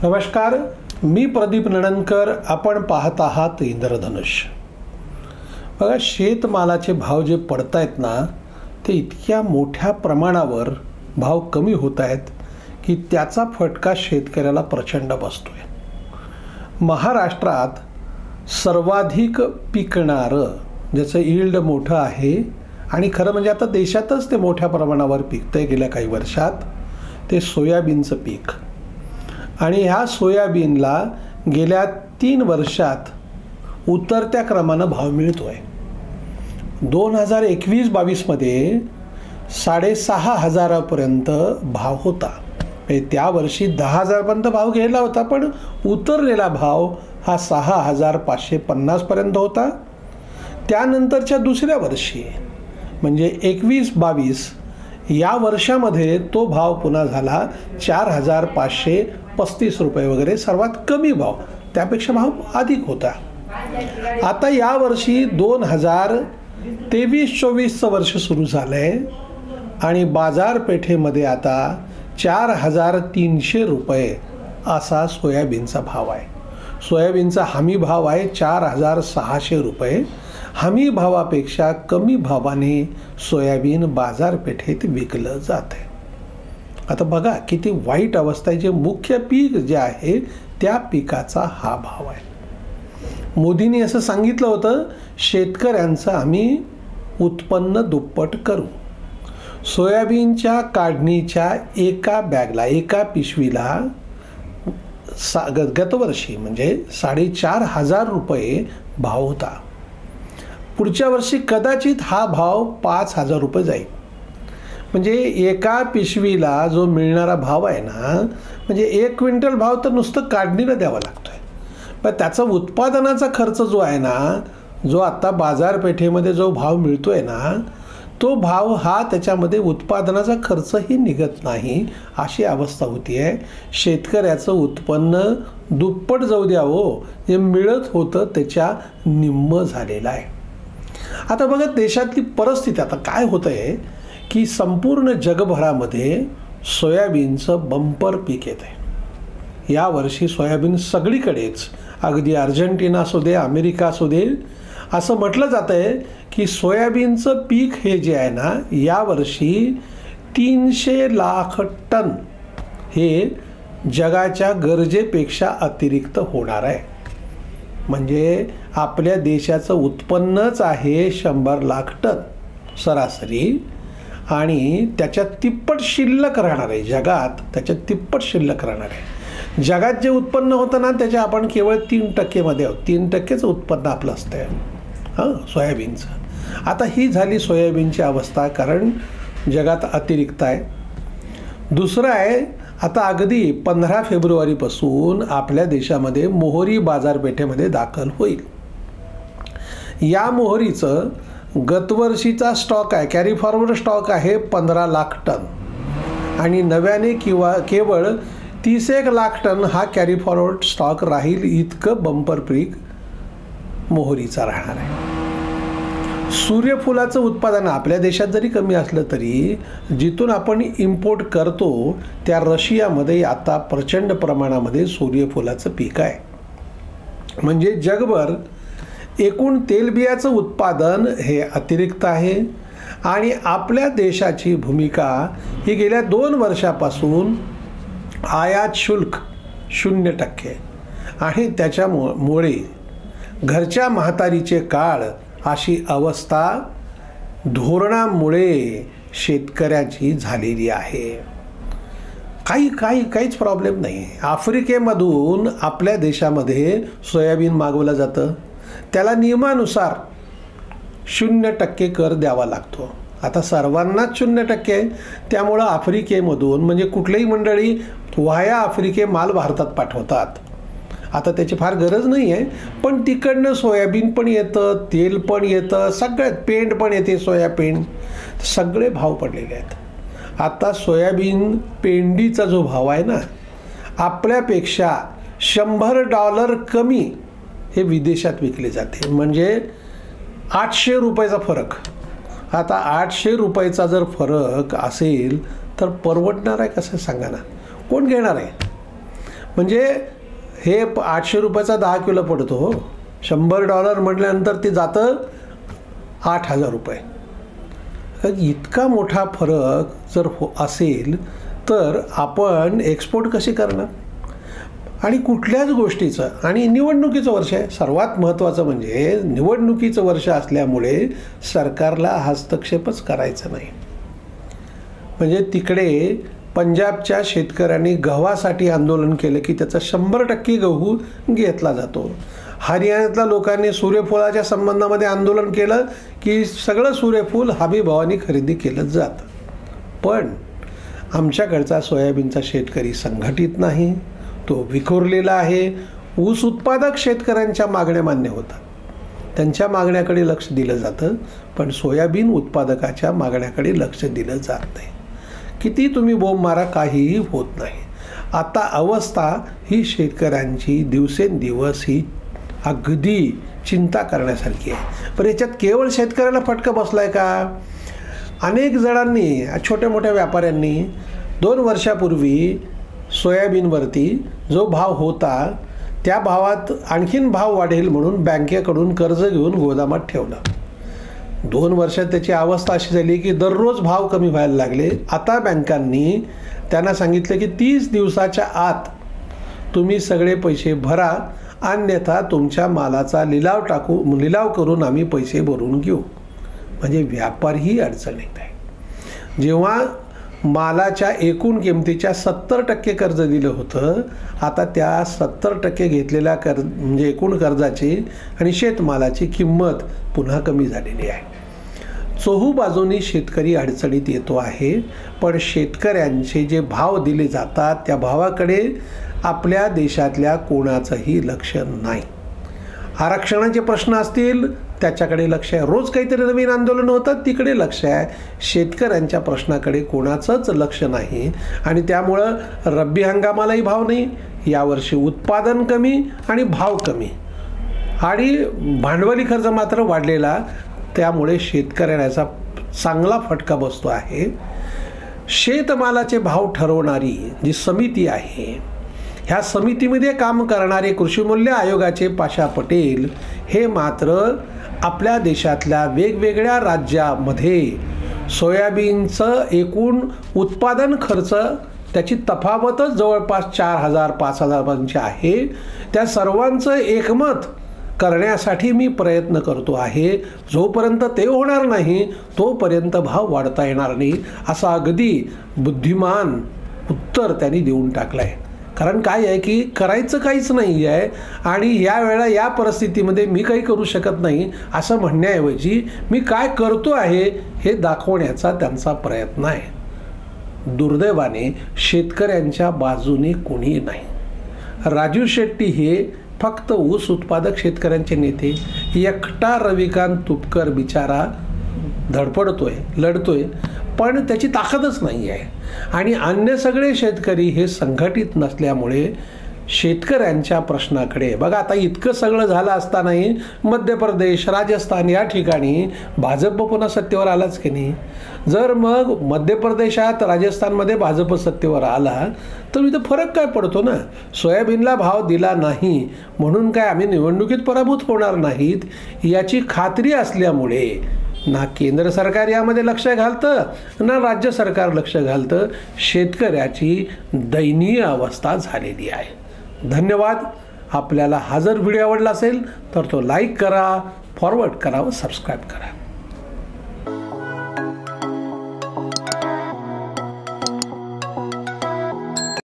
नमस्कार, मी प्रदीप नणनकर. आपण पाहत आहात इंद्रधनुष. बघा, शेतमालाचे भाव जे पडत आहेत ना, ते इतक्या मोठ्या प्रमाणावर भाव कमी होत आहेत की त्याचा फटका शेतकऱ्याला प्रचंड बसतोय. महाराष्ट्रात सर्वाधिक पिकणारं, ज्याचं यील्ड मोठं आहे आणि खरं म्हणजे आता देशातच ते मोठ्या प्रमाणावर पिकतंय गेल्या काही वर्षात, ते सोयाबीनचं पीक. आणि ह्या सोयाबीनला गेल्या 3 वर्षात उतरत्या क्रमानं भाव मिळतोय. 2021-22मध्ये 6,500पर्यंत भाव होता. त्या वर्षी 10,000पर्यंत भाव गेला होता, पण उतरलेला भाव हा 6,550पर्यंत होता. त्यानंतरच्या दुसऱ्या वर्षी म्हणजे 21-22 या वर्षामध्ये तो भाव पुन्हा झाला 4,535 रुपये वगैरे, सर्वात कमी भाव. त्यापेक्षा भाव अधिक होता. आता या वर्षी 2023-24चं वर्ष सुरू झालं आहे आणि बाजारपेठेमध्ये आता 4,300 रुपये असा सोयाबीनचा भाव आहे. सोयाबीनचा हमी भाव आहे 4,600 रुपये. हमी भावापेक्षा कमी भावाने सोयाबीन बाजारपेठेत विकलं जात आहे. आता बघा किती वाईट अवस्था आहे. जे मुख्य पीक जे आहे त्या पिकाचा हा भाव आहे. मोदींनी असं सांगितलं होतं, शेतकऱ्यांचं आम्ही उत्पन्न दुप्पट करू. सोयाबीनच्या काढणीच्या एका बॅगला, एका पिशवीला गतवर्षी म्हणजे 4,500 रुपये भाव होता. पुढच्या वर्षी कदाचित हा भाव 5,000 रुपये जाईल. म्हणजे एका पिशवीला जो मिळणारा भाव आहे ना, म्हणजे 1 क्विंटल भाव तर नुसतं काढणीला द्यावा लागतोय. पण त्याचा उत्पादनाचा खर्च जो आहे ना, जो आत्ता बाजारपेठेमध्ये जो भाव मिळतोय ना, तो भाव हा त्याच्यामध्ये उत्पादनाचा खर्चही निघत नाही, अशी अवस्था होती आहे. शेतकऱ्याचं उत्पन्न दुप्पट जाऊ द्यावं, जे मिळत होतं त्याच्या निम्म झालेलं आहे. आता बघा देशातली परिस्थिती आता काय होतं आहे की संपूर्ण जगभरामध्ये सोयाबीनचं बंपर पीक येत आहे. यावर्षी सोयाबीन सगळीकडेच, अगदी अर्जेंटिना असू दे, अमेरिका असू दे, असं म्हटलं जातं आहे की सोयाबीनचं पीक हे जे आहे ना, यावर्षी 300 लाख टन हे जगाच्या गरजेपेक्षा अतिरिक्त होणार आहे. म्हणजे आपल्या देशाचं उत्पन्नच आहे 100 लाख टन सरासरी, आणि त्याच्यात तिप्पट शिल्लक राहणार आहे. जगात त्याच्यात तिप्पट शिल्लक राहणार आहे. जगात जे उत्पन्न होतं ना, त्याच्या आपण केवळ 3% आहोत. 3%चं उत्पन्न आपलं असतं सोयाबीनचं. आता ही झाली सोयाबीनची अवस्था, कारण जगात अतिरिक्त आहे. दुसरं आहे, आता अगदी 15 फेब्रुवारीपासून आपल्या देशामध्ये मोहरी बाजारपेठेमध्ये दाखल होईल. या मोहरीचं गतवर्षीचा स्टॉक आहे, कॅरी फॉरवर्ड स्टॉक आहे 15 लाख टन, आणि नव्याने केवळ 31 लाख टन हा कॅरी फॉरवर्ड स्टॉक राहील. इतकं बंपर पीक मोहरीचा राहणार आहे. सूर्यफुलाचं उत्पादन आपल्या देशात जरी कमी असलं तरी जिथून आपण इम्पोर्ट करतो त्या रशियामध्ये आता प्रचंड प्रमाणामध्ये सूर्यफुलाचं पीक आहे. म्हणजे जगभर एकूण तेलबियाचं उत्पादन हे अतिरिक्त आहे. आणि आपल्या देशाची भूमिका ही गेल्या 2 वर्षापासून आयात शुल्क 0% आणि त्याच्यामुळे घरच्या म्हातारीचे काळ अशी अवस्था धोरणामुळे शेतकऱ्याची झालेली आहे. काहीच प्रॉब्लेम नाही. आफ्रिकेमधून आपल्या देशामध्ये सोयाबीन मागवलं जातं, त्याला नियमानुसार 0% कर द्यावा लागतो. आता सर्वांनाच 0% आहे, त्यामुळं आफ्रिकेमधून म्हणजे कुठलीही मंडळी व्हाया आफ्रिके माल भारतात पाठवतात. आता त्याची फार गरज नाही आहे, पण तिकडनं सोयाबीन पण येतं, तेल पण येतं, सगळ्यात पेंड पण येते, सोयाबीन, सगळे भाव पडलेले आहेत. आता सोयाबीन पेंडीचा जो भाव आहे ना, आपल्यापेक्षा $100 कमी हे विदेशात विकले जाते. म्हणजे 800 रुपयाचा फरक. आता 800 रुपयाचा जर फरक असेल तर परवडणार आहे कसं सांगा ना, कोण घेणार आहे? म्हणजे हे 800 रुपयाचा 10 किलो पडतो हो. $100 म्हटल्यानंतर ते जातं 8,000 रुपये. इतका मोठा फरक जर असेल तर आपण एक्सपोर्ट कशी करणार? आणि कुठल्याच गोष्टीचं, आणि निवडणुकीचं वर्ष आहे, सर्वात महत्त्वाचं म्हणजे निवडणुकीचं वर्ष असल्यामुळे सरकारला हस्तक्षेपच करायचं नाही. म्हणजे तिकडे पंजाबच्या शेतकऱ्यांनी गव्हासाठी आंदोलन केलं की त्याचा 100% गहू घेतला जातो. हरियाणातल्या लोकांनी सूर्यफुलाच्या संबंधामध्ये आंदोलन केलं की सगळं सूर्यफूल हमीभावाने खरेदी केलं जातं. पण आमच्याकडचा सोयाबीनचा शेतकरी संघटित नाही, तो विखुरलेला आहे. ऊस उत्पादक शेतकऱ्यांच्या मागण्या मान्य होतात, त्यांच्या मागण्याकडे लक्ष दिलं जातं, पण सोयाबीन उत्पादकाच्या मागण्याकडे लक्ष दिलं जात नाही. किती तुम्ही बोंब मारा, काहीही होत नाही. आता अवस्था ही शेतकऱ्यांची दिवसेंदिवस ही अगदी चिंता करण्यासारखी आहे. पण याच्यात केवळ शेतकऱ्याला फटका बसलाय का? अनेक जणांनी, छोट्या मोठ्या व्यापाऱ्यांनी 2 वर्षापूर्वी सोयाबीनवरती जो भाव होता त्या भावात आणखीन भाव वाढेल म्हणून बँकेकडून कर्ज घेऊन गोदामात ठेवलं. 2 वर्षात त्याची अवस्था अशी झाली की दररोज भाव कमी व्हायला लागले. आता बँकांनी त्यांना सांगितलं की 30 दिवसाच्या आत तुम्ही सगळे पैसे भरा, अन्यथा तुमच्या मालाचा लिलाव करून आम्ही पैसे भरून घेऊ. म्हणजे व्यापारीही अडचणीत आहे. जेव्हा मालाच्या एकूण किमतीच्या 70% कर्ज दिलं होतं, आता त्या 70% घेतलेल्या म्हणजे एकूण कर्जाची आणि शेतमालाची किंमत पुन्हा कमी झालेली आहे. चोहूबाजूनी शेतकरी अडचणीत येतो आहे. पण शेतकऱ्यांचे जे भाव दिले जातात त्या भावाकडे आपल्या देशातल्या कोणाचंही लक्ष नाही. आरक्षणाचे प्रश्न असतील त्याच्याकडे लक्ष आहे, रोज काहीतरी नवीन आंदोलन होतं तिकडे लक्ष आहे. शेतकऱ्यांच्या प्रश्नाकडे कोणाचंच लक्ष नाही. आणि त्यामुळं रब्बी हंगामालाही भाव नाही, यावर्षी उत्पादन कमी आणि भाव कमी, आणि भांडवली खर्च मात्र वाढलेला. त्यामुळे शेतकऱ्यांचा चांगला फटका बसतो आहे. शेतमालाचे भाव ठरवणारी जी समिती आहे, ह्या समितीमध्ये काम करणारे कृषी मूल्य आयोगाचे पाशा पटेल हे मात्र आपल्या देशातल्या वेगवेगळ्या राज्यामध्ये सोयाबीनचं एकूण उत्पादन खर्च त्याची तफावतच जवळपास 4,000-5,000 पर्यंतची आहे. त्या सर्वांचं एकमत करण्यासाठी मी प्रयत्न करतो आहे. जोपर्यंत ते होणार नाही तोपर्यंत भाव वाढता येणार नाही, असं अगदी बुद्धिमान उत्तर त्यांनी देऊन टाकलं आहे. कारण काय आहे की करायचं काहीच नाही आहे, आणि यावेळेला या परिस्थितीमध्ये मी काही करू शकत नाही असं म्हणण्याऐवजी मी काय करतो आहे हे दाखवण्याचा त्यांचा प्रयत्न आहे. दुर्दैवाने शेतकऱ्यांच्या बाजूने कोणी नाही. राजू शेट्टी हे फक्त ऊस उत्पादक शेतकऱ्यांचे नेते. एकटा रविकांत तुपकर बिचारा धडपडतोय, लढतोय, पण त्याची ताकदच नाही आहे. आणि अन्य सगळे शेतकरी हे संघटित नसल्यामुळे शेतकऱ्यांच्या प्रश्नाकडे बघा. आता इतकं सगळं झालं असतानाही मध्य प्रदेश, राजस्थान या ठिकाणी भाजप पुन्हा सत्तेवर आलाच की नाही. जर मग मध्य प्रदेशात, राजस्थानमध्ये भाजप सत्तेवर आला तर इथं फरक काय पडतो ना. सोयाबीनला भाव दिला नाही म्हणून काय आम्ही निवडणुकीत पराभूत होणार नाहीत याची खात्री असल्यामुळे ना केंद्र सरकार यामध्ये लक्ष घालतं ना राज्य सरकार लक्ष घालतं. शेतकऱ्याची दयनीय अवस्था झालेली आहे. धन्यवाद. आपल्याला हा जर व्हिडिओ आवडला असेल तर तो लाईक करा, फॉरवर्ड करा व सबस्क्राईब करा.